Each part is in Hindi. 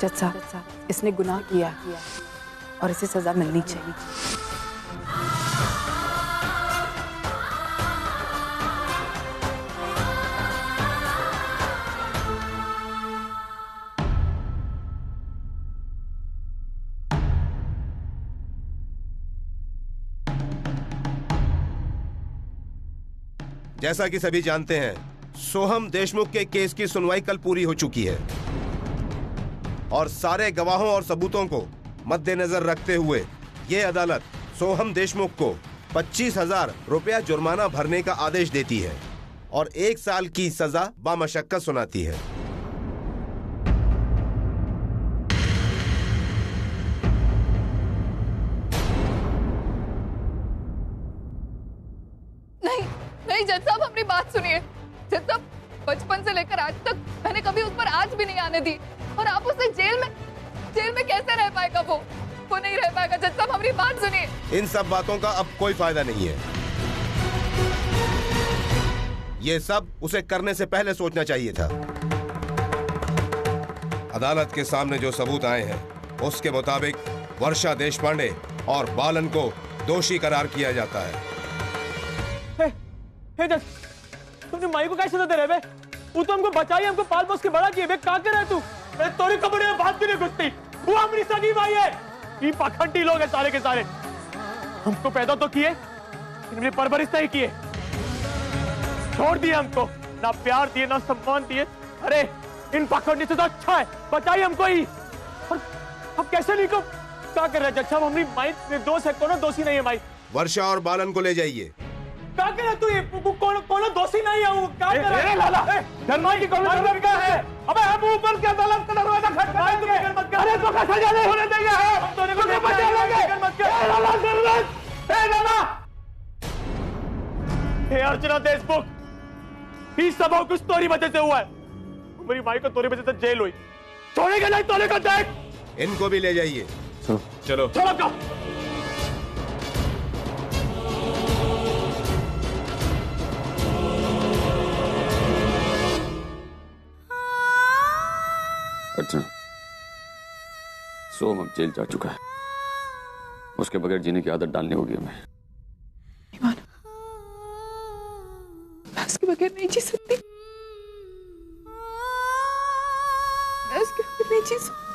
जज साहब, इसने गुनाह किया और इसे सजा मिलनी चाहिए। जैसा कि सभी जानते हैं, सोहम देशमुख के केस की सुनवाई कल पूरी हो चुकी है और सारे गवाहों और सबूतों को मद्देनजर रखते हुए ये अदालत सोहम देशमुख को 25,000 रुपया जुर्माना भरने का आदेश देती है और 1 साल की सजा बामशक्कत सुनाती है। नहीं जज साहब, अपनी बात सुनिए। जज साहब, बचपन से लेकर आज तक मैंने कभी उस पर आंच भी नहीं आने दी और आप उसे जेल में कैसे रह पाएगा? वो नहीं रह पाएगा। जज साहब, हमारी बात सुनिए। इन सब बातों का अब कोई फायदा नहीं है। ये सब उसे करने से पहले सोचना चाहिए था। अदालत के सामने जो सबूत आए हैं उसके मुताबिक वर्षा देशपांडे और बालन को दोषी करार किया जाता है। जज, तुमने माई को कैसे सजा दे रहे बे? वो तो हमको बचाई, हमको पाल पोस के बड़ा किए बे। क्या कर रहा है तू? मैं तोरी कपड़े में बात क्यों नहीं घुसती? वो हमारी सगी भाई है। ये पाखंडी लोग हैं सारे के सारे। हमको पैदा तो किए, इनमें परवरिश नहीं किए, छोड़ दिए हमको, ना प्यार दिए ना सम्मान दिए। अरे इन पाखंडी से तो अच्छा है बचाई हमको ही। और अब कैसे नहीं को क्या कर रहे जज साहब? हमारी माई निर्दोष है, कोनो दोषी नहीं है माई। वर्षा और बालन को ले जाइए। क्या कर रहा तू? ये कौन दोषी नहीं है? वो क्या कर रहा है? लाला धर्माई की कौन लड़का है? अबे हम ऊपर के अदालत का दरवाजा खटखटाएंगे। अरे तो का सजा नहीं होने देंगे हम। तो को बचा लेंगे। ए लाला जरूरत, ए लाला, ए अर्चना देशमुख, इस सब कुछ तोरी वजह से हुआ है। मेरी माई को तोरी वजह से जेल हुई। छोड़ेगा नहीं तोरे को। देख, इनको भी ले जाइए। चलो चलो। अर्चना, सोहम अब जेल जा चुका है। उसके बगैर जीने की आदत डालनी होगी हमें। मैं उसके बगैर नहीं जी सकती। मैं उसके बगैर नहीं जी सकती।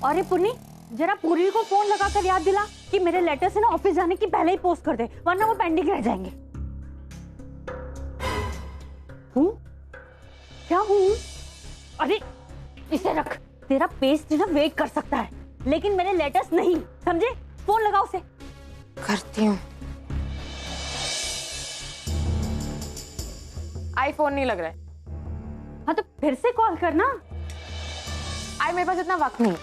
अरे पुन्नी, जरा पूर्वी को फोन लगाकर याद दिला कि मेरे लेटर से ना ऑफिस जाने की पहले ही पोस्ट कर दे, वरना वो पेंडिंग रह जाएंगे। क्या हूँ? अरे इसे रख, तेरा पेस्ट ना वेट कर सकता है लेकिन मेरे लेटर्स नहीं, समझे? फोन लगा उसे। करती हूँ। आईफोन नहीं लग रहा है। हाँ तो फिर से कॉल करना। मेरे पास इतना वक्त नहीं।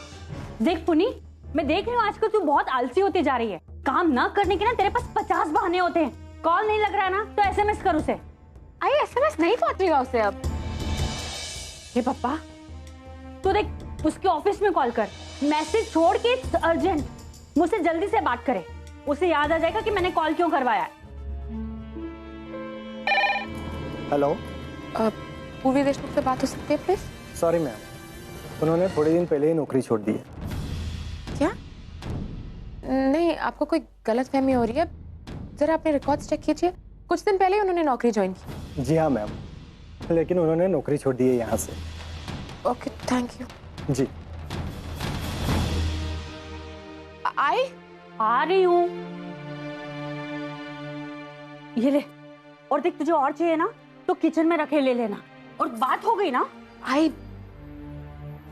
देख पुनी, मैं देख रही हूँ आजकल तू बहुत आलसी होती जा रही है। काम ना करने के ना तेरे पास 50 बहाने होते हैं। कॉल नहीं लग रहा है ना तो एसएमएस कर उसे। एसएमएस नहीं पहुंचेगा उसे अब। हे पापा, तू देख उसके ऑफिस में कॉल कर, मैसेज छोड़ के अर्जेंट, मुझसे जल्दी से बात करे। उसे याद आ जाएगा कि मैंने कॉल क्यों करवाया। हेलो, पूर्वी देशमुख से बात हो सकती है प्लीज? सॉरी मैम, उन्होंने थोड़े दिन पहले ही नौकरी छोड़ दी है। क्या? नहीं, आपको कोई गलतफहमी हो रही है। जरा अपने रिकॉर्ड्स चेक कीजिए। कुछ दिन पहले उन्होंने नौकरी ज्वाइन की। जी हाँ मैम, लेकिन उन्होंने नौकरी छोड़ दी है यहाँ से। Okay, thank you. जी। आ रही हूँ। ये ले, और देख तुझे और चाहिए ना तो किचन में रखे ले लेना। और बात हो गई ना?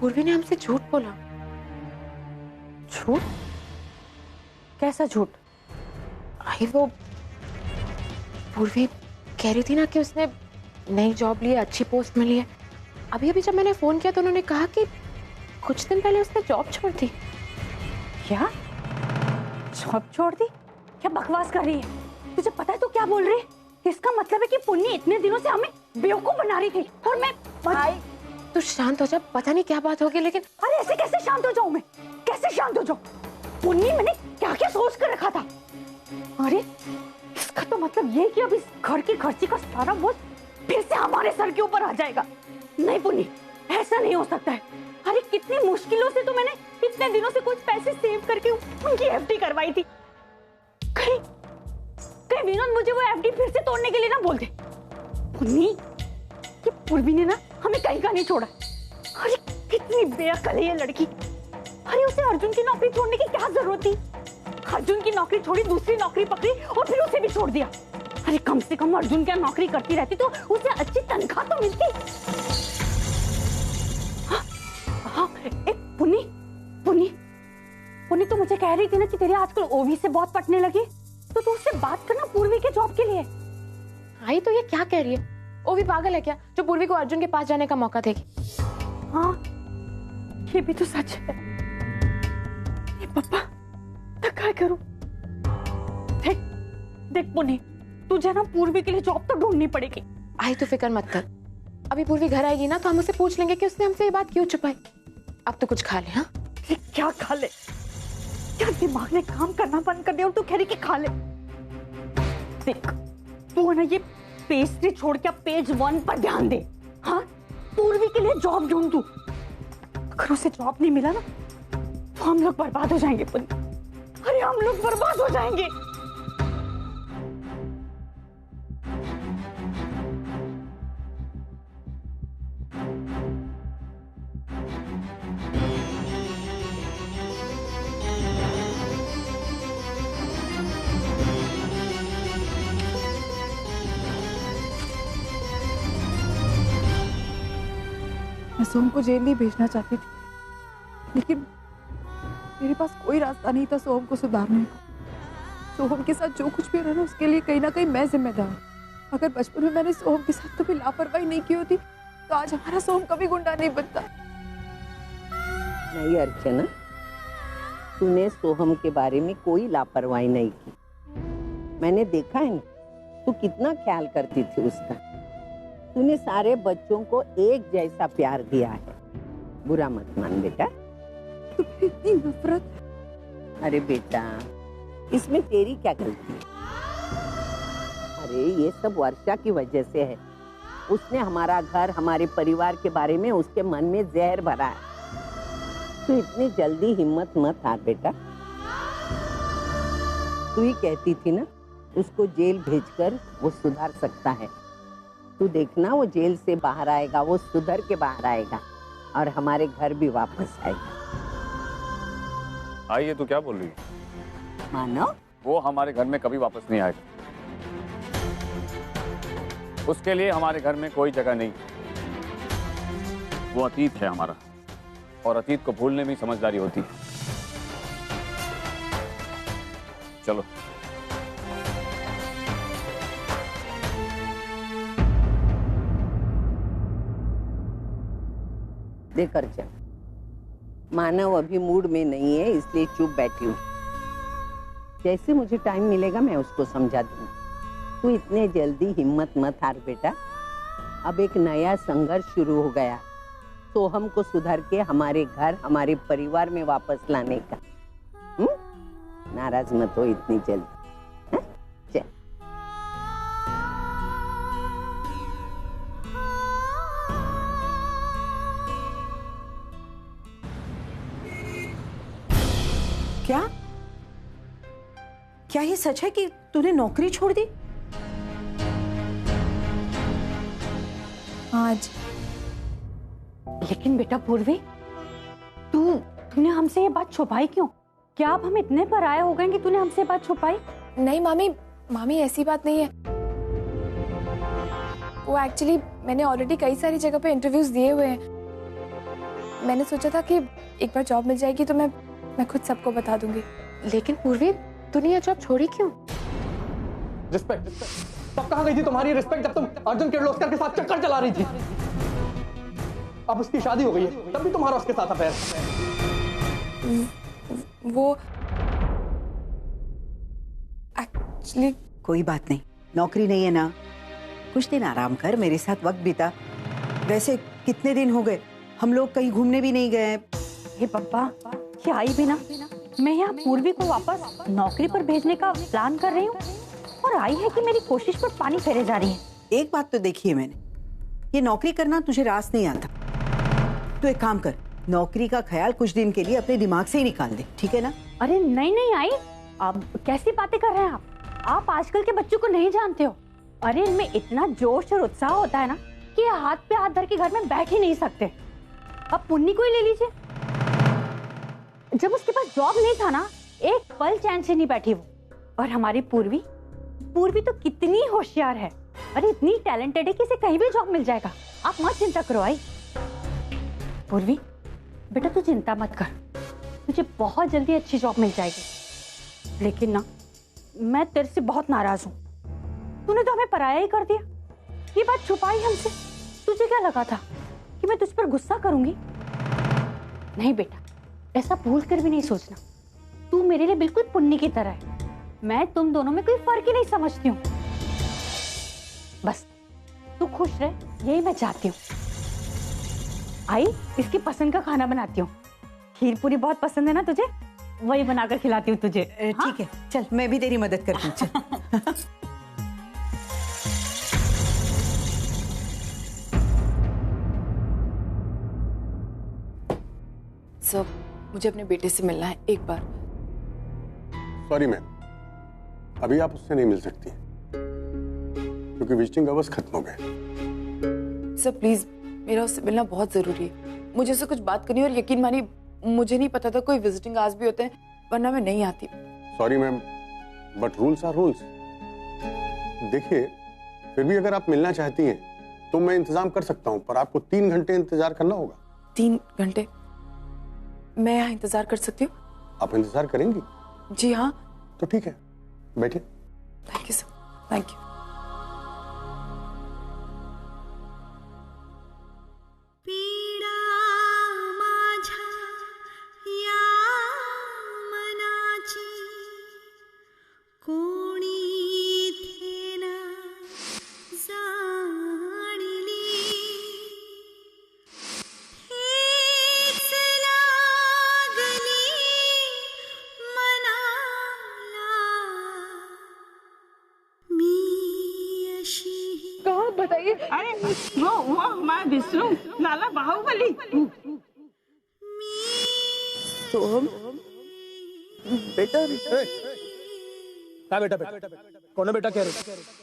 पूर्वी ने हमसे झूठ बोला। झूठ? कैसा झूठ? वो पूर्वी कह रही थी ना कि उसने नई जॉब ली है, अच्छी पोस्ट मिली है। अभी जब मैंने फोन किया तो उन्होंने कहा कि कुछ दिन पहले उसने जॉब छोड़ दी। क्या? जॉब छोड़ दी? क्या बकवास कर रही है? तुझे पता है तो क्या बोल रही है? इसका मतलब है कि पुन्नी इतने दिनों से हमें बेवकूफ बना रही थी और मैं तू शांत हो जा, पता नहीं क्या बात होगी लेकिन। अरे ऐसे कैसे शांत हो जाऊं मैं? कैसे शांत हो जाऊं? पुन्नी मैंने क्या क्या सोच कर रखा था। अरे इसका तो मतलब ये कि अब इस घर की खर्ची का सारा बोझ फिर से हमारे सर के ऊपर आ जाएगा। नहीं पुन्नी, ऐसा नहीं हो सकता है। अरे कितनी मुश्किलों से तो मैंने इतने दिनों से कुछ पैसे सेव करके उनकी एफडी करवाई थी। कहीं विनोद मुझे वो एफडी फिर से तोड़ने के लिए ना बोल दे। नहीं, ये पूर्वी ने ना हमें कहीं का नहीं छोड़ा। अरे कितनी बेअक्ल है ये लड़की। अरे उसे अर्जुन की नौकरी छोड़ने की क्या जरूरत थी? अर्जुन की नौकरी छोड़ी, दूसरी नौकरी पकड़ी और फिर उसे भी छोड़ दिया। अरे कम से कम अर्जुन क्या नौकरी करती रहती तो उसे अच्छी तनख्वाह तो मिलती। हाँ, पुनी तो मुझे कह रही थी ना कि तेरे आजकल ओवी से बहुत पटने लगी, तो तू उससे बात करना पूर्वी के जॉब के लिए। आई तो ये क्या कह रही है? ओवी पागल है क्या जो पूर्वी को अर्जुन के पास जाने का मौका देगी? हाँ, ये भी तो सच है। ये पापा तो क्या करूं? देख पुनी, तुझे ना पूर्वी के लिए जॉब तो ढूंढनी पड़ेगी। आई तो फिक्र मत कर, अभी पूर्वी घर आएगी ना तो हम उससे पूछ लेंगे कि उसने हमसे ये बात क्यों छुपाई। अब तो कुछ खा ले। हाँ, क्या खा ले? क्या दिमाग ने काम करना बंद कर दिया और तू कह रही कि खा ले? देख, तू ना ये पेस्ट्री छोड़ के पेज 1 पर ध्यान दे। हाँ, पूर्वी के लिए जॉब ढूंढ तू। अगर उसे जॉब नहीं मिला ना तो हम लोग बर्बाद हो जाएंगे पुनी। अरे हम लोग बर्बाद हो जाएंगे। मैं सोम को जेल नहीं भेजना चाहती थी, लेकिन मेरे पास कोई रास्ता नहीं था सोम को सुधारने का। सोम के साथ जो कुछ भी हो रहा ना उसके लिए कहीं ना कहीं मैं जिम्मेदार। अगर बचपन में मैंने सोम के साथ कभी लापरवाही नहीं की होती तो आज हमारा सोम कभी गुंडा नहीं बनता। नहीं अर्चना, तूने सोहम के बारे में कोई लापरवाही नहीं की। मैंने देखा है ना, तू कितना ख्याल करती थी उसका। तूने सारे बच्चों को एक जैसा प्यार दिया है। बुरा मत मान बेटा। तो इतनी नफरत। अरे बेटा, इसमें तेरी क्या गलती है? अरे ये सब वर्षा की वजह से है। उसने हमारा घर, हमारे परिवार के बारे में उसके मन में जहर भरा है। तू इतनी जल्दी हिम्मत मत हार बेटा। तू ही कहती थी ना उसको जेल भेजकर वो सुधार सकता है। तू देखना, वो जेल से बाहर आएगा, वो सुधर के बाहर आएगा और हमारे घर भी वापस आएगा। आई, ये तू क्या बोल रही है? मानो वो हमारे घर में कभी वापस नहीं आएगा। उसके लिए हमारे घर में कोई जगह नहीं। वो अतीत है हमारा, और अतीत को भूलने में समझदारी होती है। चलो। देख अर्चना, मानव अभी मूड में नहीं है, इसलिए चुप बैठी हूँ। जैसे मुझे टाइम मिलेगा मैं उसको समझा दूंगी। तू इतने जल्दी हिम्मत मत हार बेटा। अब एक नया संघर्ष शुरू हो गया, तो हमको सुधर के हमारे घर, हमारे परिवार में वापस लाने का। नाराज मत हो इतनी जल्दी। चल। क्या ये सच है कि तूने नौकरी छोड़ दी? आज। लेकिन बेटा पूर्वी, तूने हमसे ये बात छुपाई क्यों? क्या आप हम इतने पराये हो गए कि तूने हमसे बात छुपाई? नहीं मामी ऐसी बात नहीं है। वो एक्चुअली मैंने ऑलरेडी कई सारी जगह पे इंटरव्यूज दिए हुए हैं। मैंने सोचा था कि एक बार जॉब मिल जाएगी तो मैं खुद सबको बता दूंगी। लेकिन पूर्वी, तूने ये जॉब छोड़ी क्यों? रिस्पेक्ट तब कहाँ गई थी तुम्हारी रिस्पेक्ट जब तुम अर्जुन किर्लोस्कर के साथ चक्कर चला रही थी? अब उसकी शादी हो गई है, तब भी तुम्हारा उसके साथ अफेयर। वो एक्चुअली कोई बात नहीं, नौकरी नहीं है ना, कुछ दिन आराम कर, मेरे साथ वक्त बिता। वैसे कितने दिन हो गए हम लोग कहीं घूमने भी नहीं गए। हे पप्पा, क्या आई भी ना, मैं यहाँ पूर्वी को वापस नौकरी पर भेजने का प्लान कर रही हूँ और आई है कि मेरी कोशिश पर पानी फेरे जा रही है। एक बात तो देखी है मैंने, ये नौकरी करना तुझे रास नहीं आता। तू एक काम कर, नौकरी का ख्याल कुछ दिन के लिए अपने दिमाग से ही निकाल दे, ठीक है ना? अरे नहीं नहीं आई, अब कैसी बातें कर रहे हैं आप आजकल के बच्चों को नहीं जानते हो। अरे इनमें इतना जोश और उत्साह होता है ना कि हाथ पे हाथ धर के घर में बैठ ही नहीं सकते। अब पुन्नी को ही ले लीजिए, जब उसके पास जॉब नहीं था ना, एक पल चैन से नहीं बैठी वो। और हमारी पूर्वी तो कितनी होशियार है, अरे इतनी टैलेंटेड है कि इसे कहीं भी जॉब मिल जाएगा। आप मत चिंता करो आई। पूर्वी बेटा तू चिंता मत कर, तुझे बहुत जल्दी अच्छी जॉब मिल जाएगी। लेकिन ना मैं तेरे से बहुत नाराज हूँ, तूने तो हमें पराया ही कर दिया। ये बात छुपाई हमसे, तुझे क्या लगा था कि मैं तुझ पर गुस्सा करूंगी? नहीं बेटा, ऐसा भूल कर भी नहीं सोचना। तू मेरे लिए बिल्कुल पुन्नी की तरह है, मैं तुम दोनों में कोई फर्क ही नहीं समझती हूँ। बस तू खुश रह, यही मैं चाहती हूँ। आई इसकी पसंद का खाना बनाती हूँ, खीर पूरी बहुत पसंद है ना तुझे, वही बनाकर खिलाती हूँ तुझे। ठीक है, चल मैं भी तेरी मदद करती हूँ, चल। सर मुझे अपने बेटे से मिलना है एक बार। सॉरी मैम, अभी आप उससे नहीं मिल सकती क्योंकि विजिटिंग आवर्स खत्म हो गए। सर प्लीज, मेरा उससे मिलना बहुत जरूरी है, मुझे उससे कुछ बात करनी है। और यकीन मानिए मुझे नहीं पता था कोई विजिटिंग आवर्स भी होते हैं, वरना मैं नहीं आती। Sorry ma'am, but rules are rules. देखिए फिर भी अगर आप मिलना चाहती हैं तो मैं इंतजाम कर सकता हूँ, पर आपको 3 घंटे इंतजार करना होगा। 3 घंटे? मैं यहाँ इंतजार कर सकती हूँ? आप इंतजार करेंगी? जी हाँ। तो ठीक है, बैठिए। Thank you sir, thank you. बताइए। अरे वो हमारा विष्णु लाला बाहुबली। तो हम बेटा बेटा कौन है बेटा? कह रहे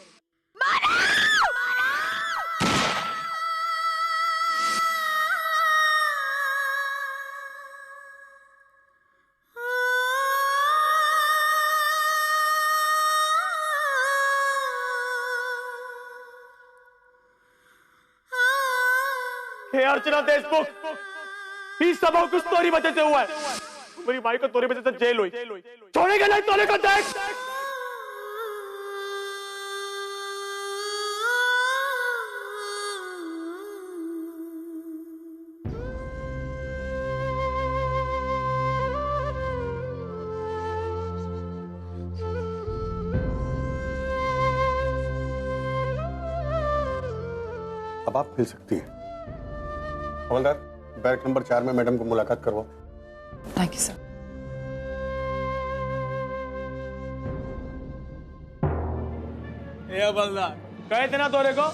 अर्चना देशमुख, ये सब कुछ तोरी वजह से हुआ है। मेरी माई को तोरी वजह से जेल हुई, छोड़ेगा नहीं तोरे को। देख अब आप मिल सकती हैं। हवलदार, बैरक नंबर 4 में मैडम को मुलाकात करवाओ। Thank you sir. हवलदार, कहे थे ना तोरे को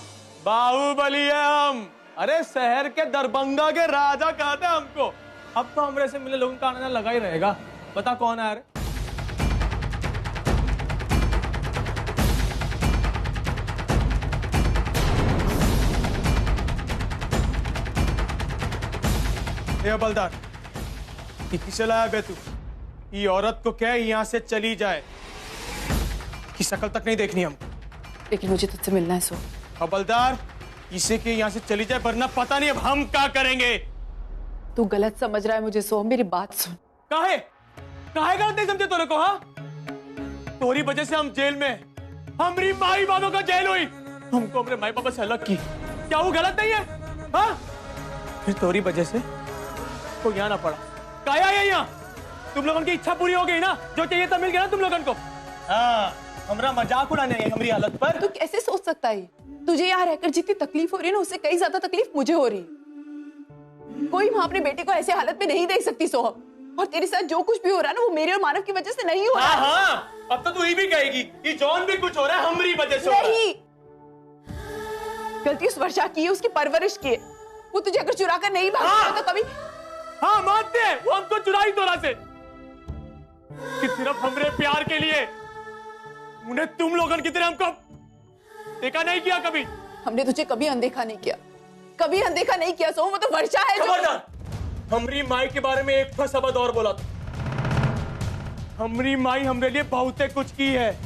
बाहुबली है हम। अरे शहर के दरभंगा के राजा कहते हैं हमको। अब तो हमरे से मिले लोगों का आना लगा ही रहेगा। बता कौन है? अरे हवलदार, किसे लाया बे तू? ये औरत को क्या यहाँ से चली जाए, की शक्ल तक नहीं देखनी हमको। लेकिन मुझे तुझसे मिलना है सो। हवलदार, इसे के यहाँ से चली जाए, वरना पता नहीं अब हम क्या करेंगे। तू गलत समझ रहा है मुझे सो, मेरी बात सुन। काहे गलत नहीं समझे तोरे को? हाँ, तोरी वजह से हम जेल में, हमारी माई बाबा का जेल हुई, हमको हमारे माई बाबा से अलग की। क्या वो गलत नहीं है? हाँ, फिर तोरी वजह से को यहाँ ना पड़ा। काया है यहाँ? तुम लोगों की इच्छा पूरी हो गई ना, जो चाहिए था मिल गया ना तुम लोगों को। हाँ, हमारा मजाक उड़ाने है हमारी हालत पर। तू कैसे सोच सकता है? तुझे यहाँ रहकर जितनी तकलीफ हो रही है ना, उससे कई ज्यादा तकलीफ मुझे हो रही। कोई माँ अपने बेटे को ऐसे हालत में नहीं देख सकती सोहम। और तेरे साथ जो कुछ भी हो रहा है ना, वो मेरे और मानव की वजह से नहीं हो रहा। हाँ, अब तो तू ही भी कहेगी कि जॉन भी कुछ हो रहा है हमारी वजह से। नहीं, गलती उस वर्षा की है, उसकी परवरिश की है। वो तुझे अगर चुरा कर नहीं भागा तो कभी। हाँ मानते हैं, वो हमको चुराई तोरा से कि सिर्फ हमरे प्यार के लिए। उन्हें तुम लोगों की तरह हमको देखा नहीं किया कभी। हमने तुझे कभी अनदेखा नहीं किया, कभी अनदेखा नहीं किया सोहम। वो तो वर्षा है जो। खबरदार, हमरी माई के बारे में एक शब्द और बोला था। हमरी माई हमरे लिए बहुत कुछ की है,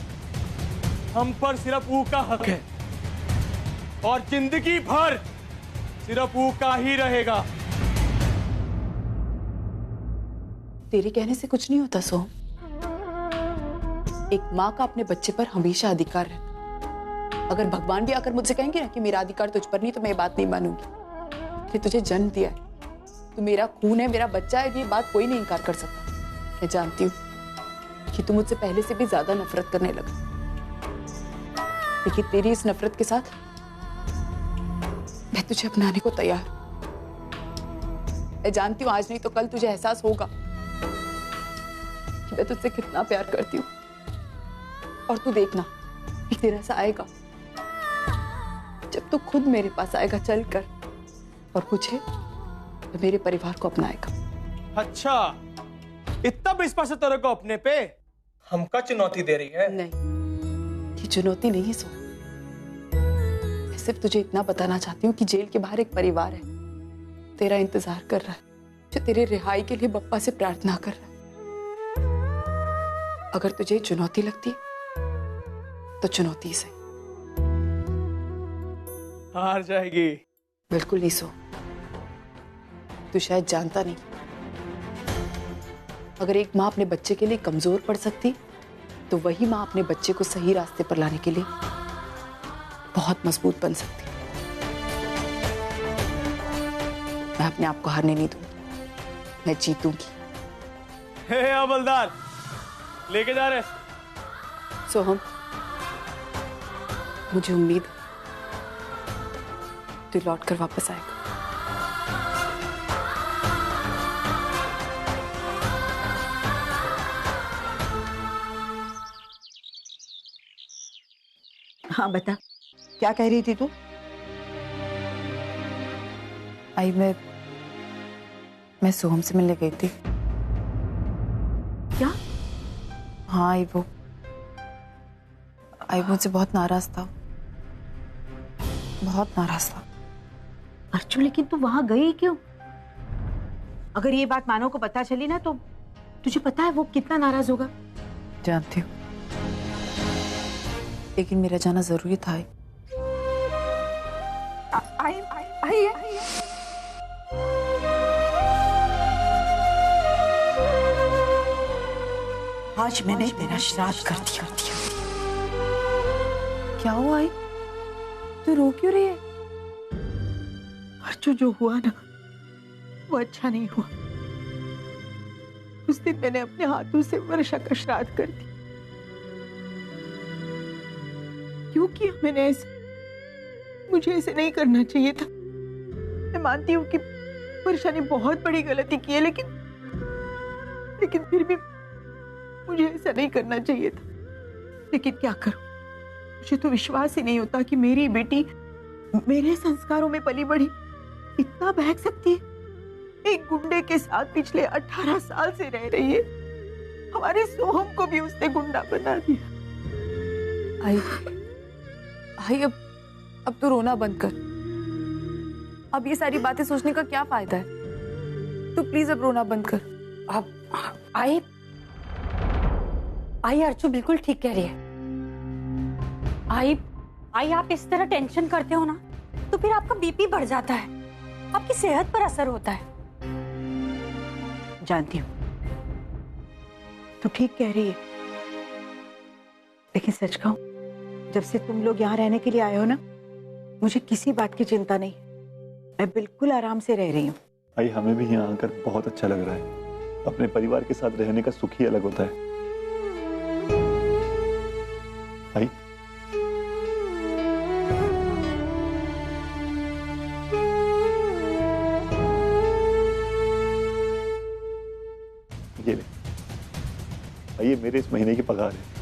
हम पर सिर्फ वो का हक है और जिंदगी भर सिर्फ वो का ही रहेगा। तेरे कहने से कुछ नहीं होता सोहम। एक माँ का अपने बच्चे पर हमेशा अधिकार है। अगर भगवान भी आकर मुझसे कहेंगे ना कि मेरा अधिकार तुझ पर नहीं, तो मैं ये बात नहीं मानूंगी। कि तुझे जन्म दिया है, तू मेरा खून है, मेरा बच्चा है, ये बात कोई नहीं इनकार कर सकता। मैं जानती हूँ कि तू मुझसे पहले से भी ज्यादा नफरत करने लगा, लेकिन तेरी इस नफरत के साथ मैं तुझे अपनाने को तैयार। मैं जानती हूँ आज नहीं तो कल तुझे एहसास होगा कि मैं तुझसे कितना प्यार करती हूँ। और तू देखना, एक दिन ऐसा आएगा जब तू खुद मेरे पास आएगा चलकर और मुझे तो मेरे परिवार को अपनाएगा। अच्छा, इतना विश्वास है तेरे को अपने पे? हमका चुनौती दे रही है? नहीं, ये चुनौती नहीं है सो। मैं सिर्फ तुझे इतना बताना चाहती हूँ कि जेल के बाहर एक परिवार है, तेरा इंतजार कर रहा है, जो तेरे रिहाई के लिए बप्पा से प्रार्थना कर रहा है। अगर तुझे चुनौती लगती है तो चुनौती से हार जाएगी। बिल्कुल नहीं सो। तू शायद जानता नहीं, अगर एक माँ अपने बच्चे के लिए कमजोर पड़ सकती तो वही माँ अपने बच्चे को सही रास्ते पर लाने के लिए बहुत मजबूत बन सकती। मैं अपने आप को हारने नहीं दूंगी, मैं जीतूंगी। हे हवलदार, लेके जा रहे? सोहम, मुझे उम्मीद है तू लौट कर वापस आएगा। हाँ बता, क्या कह रही थी तू? आई मैं सोहम से मिलने गई थी। क्या? हाँ, आई मुझसे बहुत नाराज था, बहुत नाराज था। अर्चू, लेकिन तू वहां गई क्यों? अगर ये बात मानव को पता चली ना तो तुझे पता है वो कितना नाराज होगा। जानती हूँ, लेकिन मेरा जाना जरूरी था। आज मैंने तेरा श्राद्ध कर दिया। क्या हुआ आई? तू रो क्यों रही है? अर्चू, जो हुआ ना वो अच्छा नहीं हुआ। उस दिन मैंने अपने हाथों से वर्षा का श्राद्ध कर दिया। क्यों किया मैंने ऐसे? मुझे ऐसे नहीं करना चाहिए था। मैं मानती हूँ कि वर्षा ने बहुत बड़ी गलती की है, लेकिन फिर भी मुझे ऐसा नहीं करना चाहिए था। लेकिन क्या करूं, मुझे तो विश्वास ही नहीं होता कि मेरी बेटी मेरे संस्कारों में पली बढ़ी इतना बहक सकती है। एक गुंडे के साथ पिछले 18 साल से रह रही है। हमारे सोहम को भी उसने गुंडा बना दिया। आई, अब तो रोना बंद कर। अब ये सारी बातें सोचने का क्या फायदा है? तू प्लीज अब रोना बंद कर। अब आई अर्चू बिल्कुल ठीक कह रही है। आई आप इस तरह टेंशन करते हो ना तो फिर आपका बीपी बढ़ जाता है, आपकी सेहत पर असर होता है। जानती हूँ तू ठीक कह रही है, लेकिन सच कहूं, जब से तुम लोग यहाँ रहने के लिए आए हो ना, मुझे किसी बात की चिंता नहीं। मैं बिल्कुल आराम से रह रही हूँ। भाई, हमें भी यहाँ आकर बहुत अच्छा लग रहा है। अपने परिवार के साथ रहने का सुख ही अलग होता है। भाई, ये ले, ये मेरे इस महीने की पगार है।